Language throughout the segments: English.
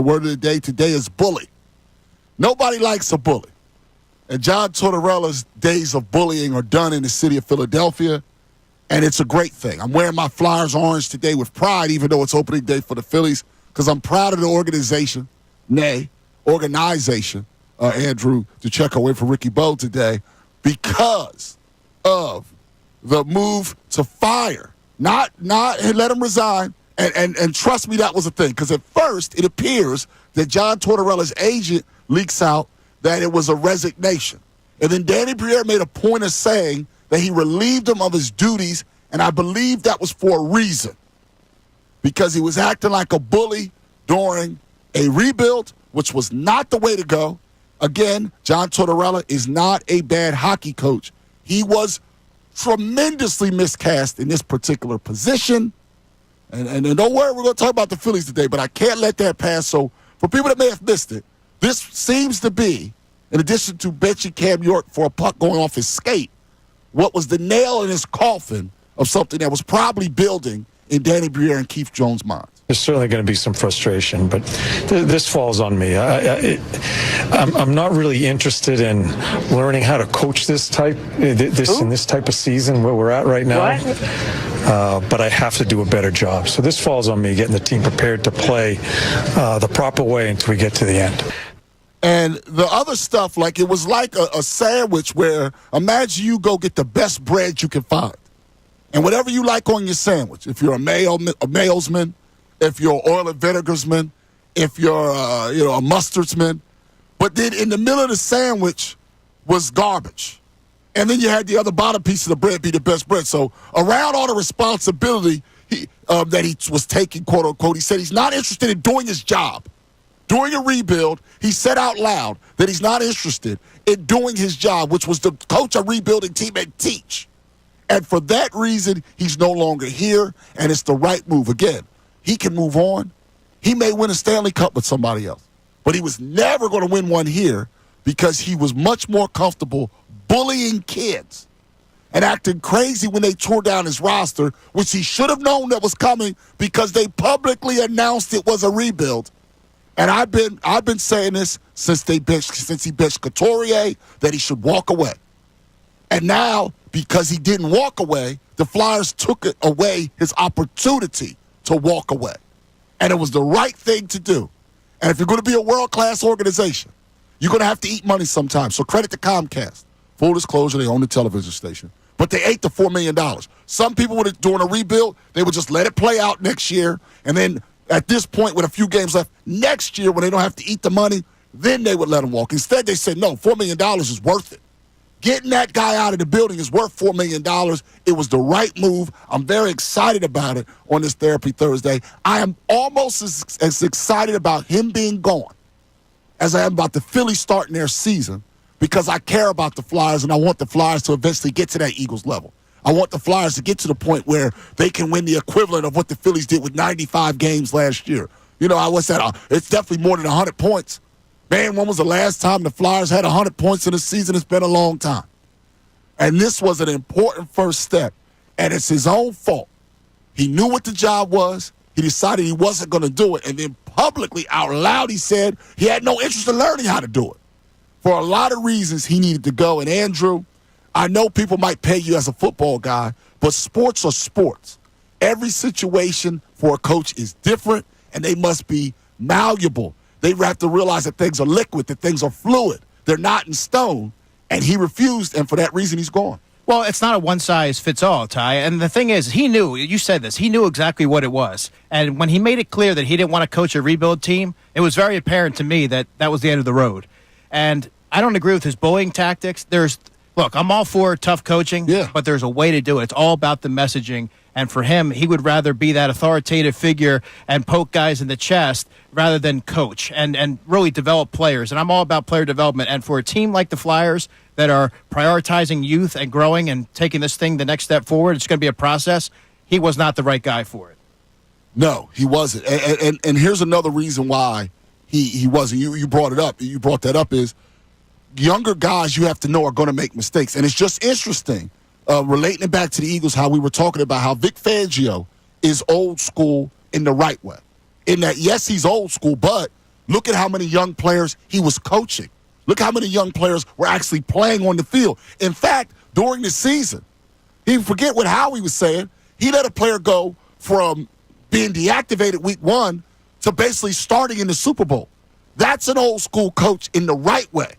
The word of the day today is bully. Nobody likes a bully. And John Tortorella's days of bullying are done in the city of Philadelphia, and it's a great thing. I'm wearing my Flyers orange today with pride, even though it's opening day for the Phillies, because I'm proud of the organization, Andrew DeCecco in for Ricky Bowe today, because of the move to fire. Not let him resign, and trust me, that was a thing. Because at first, it appears that John Tortorella's agent leaks out that it was a resignation. And then Danny Briere made a point of saying that he relieved him of his duties, and I believe that was for a reason. Because he was acting like a bully during a rebuild, which was not the way to go. Again, John Tortorella is not a bad hockey coach. He was tremendously miscast in this particular position. And don't worry, we're going to talk about the Phillies today, but I can't let that pass. So for people that may have missed it, this seems to be, in addition to benching Cam York for a puck going off his skate, what was the nail in his coffin of something that was probably building in Danny Briere and Keith Jones' minds. There's certainly going to be some frustration, but this falls on me. I'm not really interested in learning how to coach this type of season where we're at right now. But I have to do a better job. So this falls on me, getting the team prepared to play the proper way until we get to the end. And the other stuff, like it was like a sandwich where imagine you go get the best bread you can find. And whatever you like on your sandwich, if you're a Mayosman, if you're oil and vinegarsman, if you're a mustardsman, but then in the middle of the sandwich was garbage. And then you had the other bottom piece of the bread be the best bread. So around all the responsibility that he was taking, quote unquote, he said he's not interested in doing his job. During a rebuild, he said out loud that he's not interested in doing his job, which was to coach a rebuilding team and teach. And for that reason, he's no longer here, and it's the right move. Again, he can move on. He may win a Stanley Cup with somebody else, but he was never going to win one here because he was much more comfortable bullying kids and acting crazy when they tore down his roster, which he should have known that was coming because they publicly announced it was a rebuild. And I've been saying this since he benched Couturier, that he should walk away. And now, because he didn't walk away, the Flyers took it away, his opportunity to walk away. And it was the right thing to do. And if you're going to be a world-class organization, you're going to have to eat money sometimes. So credit to Comcast. Full disclosure, they own the television station. But they ate the $4 million. Some people would, during a rebuild, they would just let it play out next year. And then at this point, with a few games left, next year when they don't have to eat the money, then they would let him walk. Instead, they said, no, $4 million is worth it. Getting that guy out of the building is worth $4 million. It was the right move. I'm very excited about it on this Therapy Thursday. I am almost as excited about him being gone as I am about the Phillies starting their season because I care about the Flyers and I want the Flyers to eventually get to that Eagles level. I want the Flyers to get to the point where they can win the equivalent of what the Phillies did with 95 games last year. You know, what's that? It's definitely more than 100 points. Man, when was the last time the Flyers had 100 points in a season? It's been a long time. And this was an important first step, and it's his own fault. He knew what the job was. He decided he wasn't going to do it, and then publicly out loud he said he had no interest in learning how to do it. For a lot of reasons, he needed to go. And, Andrew, I know people might pay you as a football guy, but sports are sports. Every situation for a coach is different, and they must be malleable. They have to realize that things are liquid, that things are fluid. They're not in stone. And he refused, and for that reason, he's gone. Well, it's not a one-size-fits-all, Ty. And the thing is, he knew, you said this, he knew exactly what it was. And when he made it clear that he didn't want to coach a rebuild team, it was very apparent to me that that was the end of the road. And I don't agree with his bullying tactics. Look, I'm all for tough coaching, but there's a way to do it. It's all about the messaging. And for him, he would rather be that authoritative figure and poke guys in the chest rather than coach and really develop players. And I'm all about player development. And for a team like the Flyers that are prioritizing youth and growing and taking this thing the next step forward, it's going to be a process. He was not the right guy for it. No, he wasn't. And here's another reason why he wasn't. You brought it up. You brought that up is younger guys you have to know are going to make mistakes. And it's just interesting. Relating it back to the Eagles, how we were talking about how Vic Fangio is old school in the right way. In that, yes, he's old school, but Look at how many young players he was coaching. Look how many young players were actually playing on the field. In fact, during the season, he forget what Howie was saying. He let a player go from being deactivated week 1 to basically starting in the Super Bowl. That's an old school coach in the right way.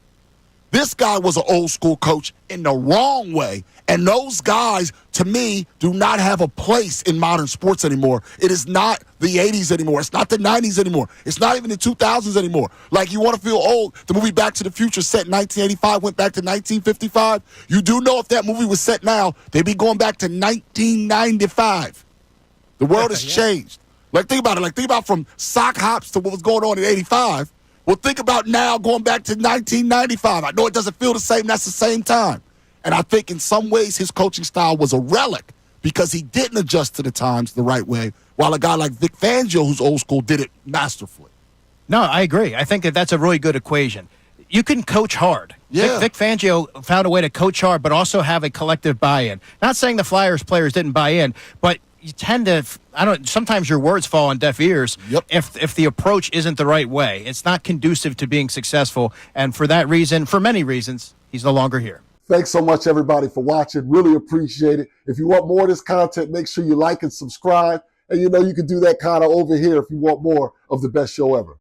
This guy was an old school coach in the wrong way. And those guys, to me, do not have a place in modern sports anymore. It is not the 80s anymore. It's not the 90s anymore. It's not even the 2000s anymore. Like, you want to feel old. The movie Back to the Future, set in 1985, went back to 1955. You do know if that movie was set now, they'd be going back to 1995. The world has changed. Like, think about it. Like, think about from sock hops to what was going on in 85. Well, think about now going back to 1995. I know it doesn't feel the same. That's the same time. And I think in some ways his coaching style was a relic because he didn't adjust to the times the right way, while a guy like Vic Fangio, who's old school, did it masterfully. No, I agree. I think that that's a really good equation. You can coach hard. Yeah. Vic Fangio found a way to coach hard, but also have a collective buy-in. Not saying the Flyers players didn't buy in, but you tend to, sometimes your words fall on deaf ears if the approach isn't the right way. It's not conducive to being successful, and for that reason, for many reasons, he's no longer here. Thanks so much, everybody, for watching. Really appreciate it. If you want more of this content, make sure you like and subscribe. And you know you can do that kind of over here if you want more of the best show ever.